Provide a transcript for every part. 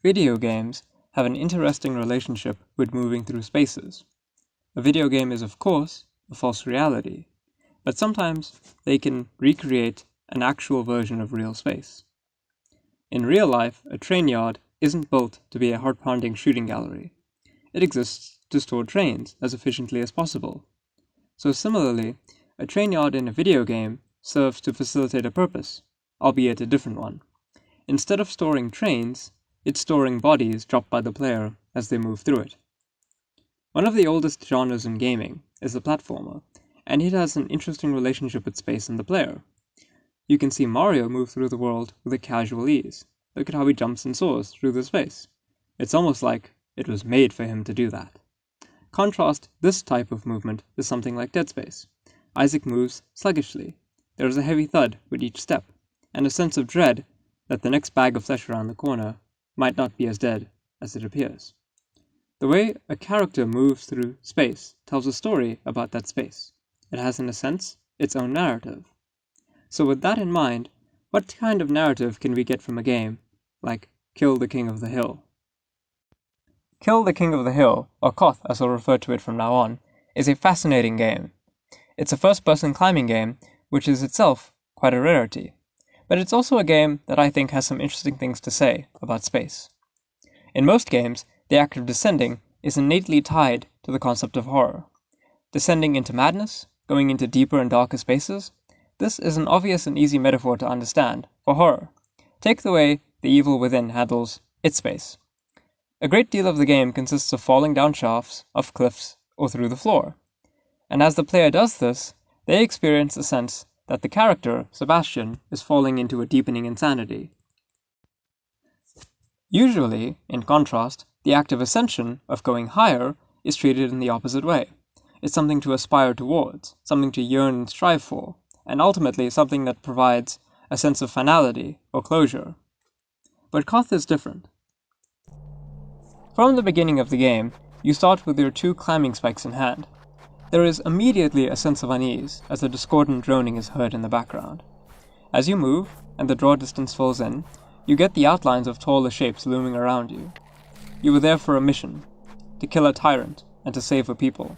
Video games have an interesting relationship with moving through spaces. A video game is, of course, a false reality, but sometimes they can recreate an actual version of real space. In real life, a train yard isn't built to be a heart-pounding shooting gallery. It exists to store trains as efficiently as possible. So similarly, a train yard in a video game serves to facilitate a purpose, albeit a different one. Instead of storing trains, it's storing bodies dropped by the player as they move through it. One of the oldest genres in gaming is the platformer, and it has an interesting relationship with space and the player. You can see Mario move through the world with a casual ease. Look at how he jumps and soars through the space. It's almost like it was made for him to do that. Contrast this type of movement to something like Dead Space. Isaac moves sluggishly. There is a heavy thud with each step, and a sense of dread that the next bag of flesh around the corner might not be as dead as it appears. The way a character moves through space tells a story about that space. It has, in a sense, its own narrative. So with that in mind, what kind of narrative can we get from a game like Kill the King of the Hill? Kill the King of the Hill, or K.O.T.H as I'll refer to it from now on, is a fascinating game. It's a first-person climbing game, which is itself quite a rarity. But it's also a game that I think has some interesting things to say about space. In most games, the act of descending is innately tied to the concept of horror. Descending into madness, going into deeper and darker spaces, this is an obvious and easy metaphor to understand for horror. Take the way the evil within handles its space. A great deal of the game consists of falling down shafts, off cliffs, or through the floor. And as the player does this, they experience a sense that the character, Sebastian, is falling into a deepening insanity. Usually, in contrast, the act of ascension, of going higher, is treated in the opposite way. It's something to aspire towards, something to yearn and strive for, and ultimately something that provides a sense of finality or closure. But K.O.T.H is different. From the beginning of the game, you start with your two climbing spikes in hand. There is immediately a sense of unease as the discordant droning is heard in the background. As you move, and the draw distance fills in, you get the outlines of taller shapes looming around you. You were there for a mission, to kill a tyrant and to save a people.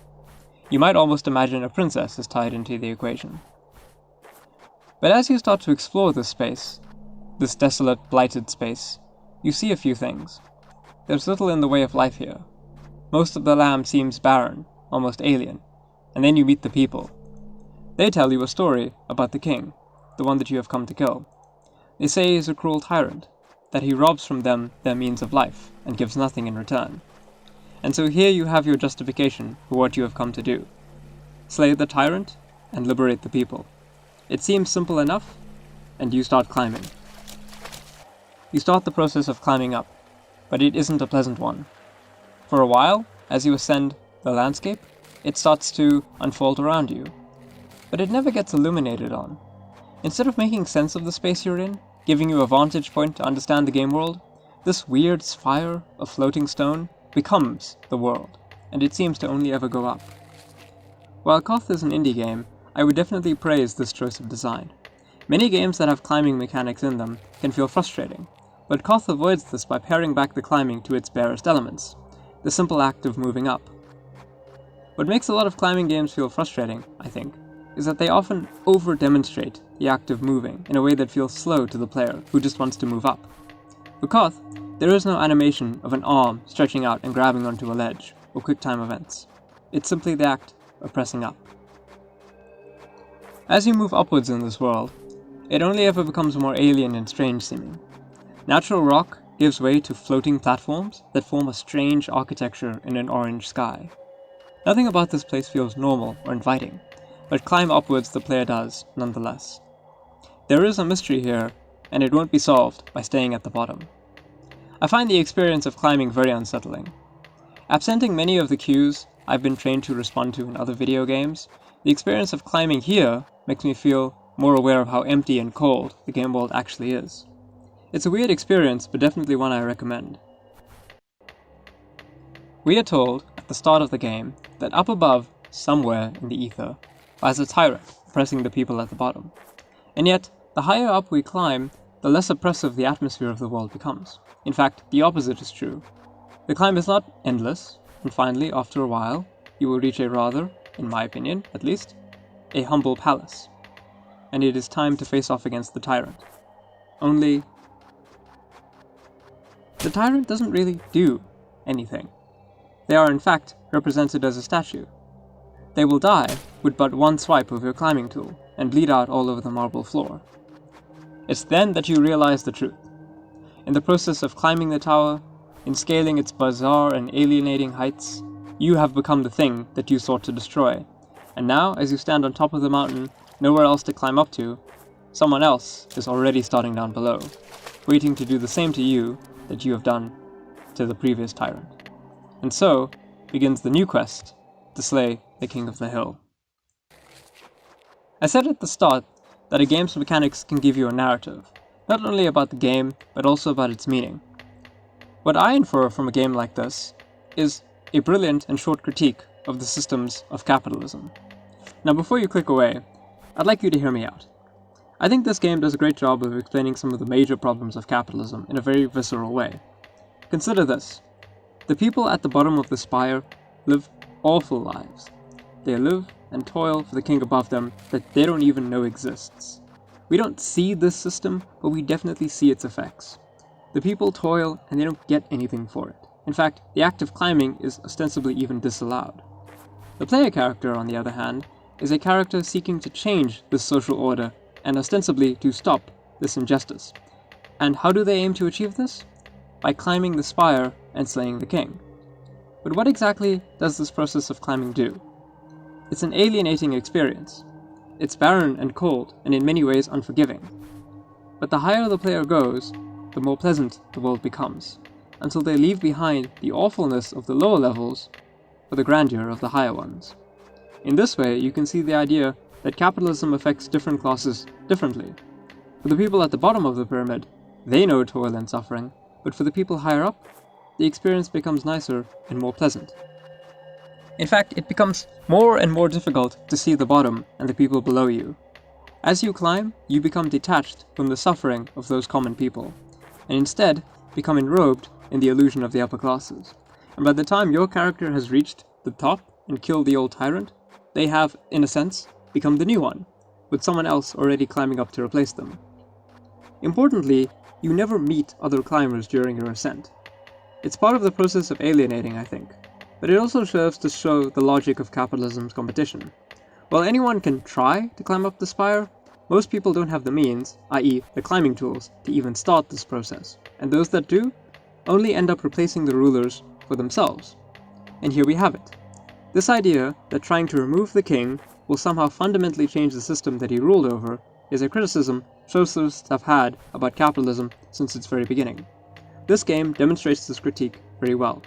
You might almost imagine a princess is tied into the equation. But as you start to explore this space, this desolate, blighted space, you see a few things. There's little in the way of life here. Most of the land seems barren, almost alien. And then you meet the people. They tell you a story about the king, the one that you have come to kill. They say he is a cruel tyrant, that he robs from them their means of life, and gives nothing in return. And so here you have your justification for what you have come to do. Slay the tyrant, and liberate the people. It seems simple enough, and you start climbing. You start the process of climbing up, but it isn't a pleasant one. For a while, as you ascend the landscape, it starts to unfold around you, but it never gets illuminated on. Instead of making sense of the space you're in, giving you a vantage point to understand the game world, this weird spire of floating stone becomes the world, and it seems to only ever go up. While K.O.T.H is an indie game, I would definitely praise this choice of design. Many games that have climbing mechanics in them can feel frustrating, but K.O.T.H avoids this by paring back the climbing to its barest elements, the simple act of moving up. What makes a lot of climbing games feel frustrating, I think, is that they often over-demonstrate the act of moving in a way that feels slow to the player who just wants to move up. For K.O.T.H, there is no animation of an arm stretching out and grabbing onto a ledge, or quick-time events. It's simply the act of pressing up. As you move upwards in this world, it only ever becomes more alien and strange-seeming. Natural rock gives way to floating platforms that form a strange architecture in an orange sky. Nothing about this place feels normal or inviting, but climb upwards the player does, nonetheless. There is a mystery here, and it won't be solved by staying at the bottom. I find the experience of climbing very unsettling. Absenting many of the cues I've been trained to respond to in other video games, the experience of climbing here makes me feel more aware of how empty and cold the game world actually is. It's a weird experience, but definitely one I recommend. We are told, at the start of the game, that up above, somewhere in the ether, lies a tyrant oppressing the people at the bottom. And yet, the higher up we climb, the less oppressive the atmosphere of the world becomes. In fact, the opposite is true. The climb is not endless, and finally, after a while, you will reach a rather, in my opinion at least, a humble palace. And it is time to face off against the tyrant. Only, the tyrant doesn't really do anything. They are in fact represented as a statue. They will die with but one swipe of your climbing tool and bleed out all over the marble floor. It's then that you realize the truth. In the process of climbing the tower, in scaling its bizarre and alienating heights, you have become the thing that you sought to destroy. And now, as you stand on top of the mountain, nowhere else to climb up to, someone else is already starting down below, waiting to do the same to you that you have done to the previous tyrant. And so begins the new quest to slay the King of the Hill. I said at the start that a game's mechanics can give you a narrative, not only about the game, but also about its meaning. What I infer from a game like this is a brilliant and short critique of the systems of capitalism. Now before you click away, I'd like you to hear me out. I think this game does a great job of explaining some of the major problems of capitalism in a very visceral way. Consider this. The people at the bottom of the spire live awful lives. They live and toil for the king above them that they don't even know exists. We don't see this system, but we definitely see its effects. The people toil and they don't get anything for it. In fact, the act of climbing is ostensibly even disallowed. The player character, on the other hand, is a character seeking to change this social order and ostensibly to stop this injustice. And how do they aim to achieve this? By climbing the spire and slaying the king. But what exactly does this process of climbing do? It's an alienating experience. It's barren and cold, and in many ways unforgiving. But the higher the player goes, the more pleasant the world becomes, until they leave behind the awfulness of the lower levels for the grandeur of the higher ones. In this way, you can see the idea that capitalism affects different classes differently. For the people at the bottom of the pyramid, they know toil and suffering, but for the people higher up, the experience becomes nicer and more pleasant. In fact, it becomes more and more difficult to see the bottom and the people below you. As you climb, you become detached from the suffering of those common people, and instead become enrobed in the illusion of the upper classes. And by the time your character has reached the top and killed the old tyrant, they have, in a sense, become the new one, with someone else already climbing up to replace them. Importantly, you never meet other climbers during your ascent. It's part of the process of alienating, I think, but it also serves to show the logic of capitalism's competition. While anyone can try to climb up the spire, most people don't have the means, i.e. the climbing tools, to even start this process, and those that do only end up replacing the rulers for themselves. And here we have it. This idea that trying to remove the king will somehow fundamentally change the system that he ruled over is a criticism socialists have had about capitalism since its very beginning. This game demonstrates this critique very well.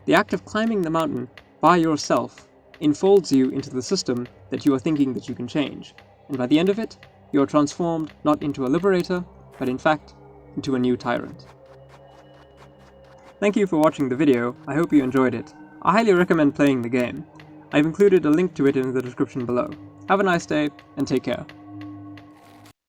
The act of climbing the mountain by yourself enfolds you into the system that you are thinking that you can change, and by the end of it, you are transformed not into a liberator, but in fact, into a new tyrant. Thank you for watching the video, I hope you enjoyed it. I highly recommend playing the game. I've included a link to it in the description below. Have a nice day, and take care.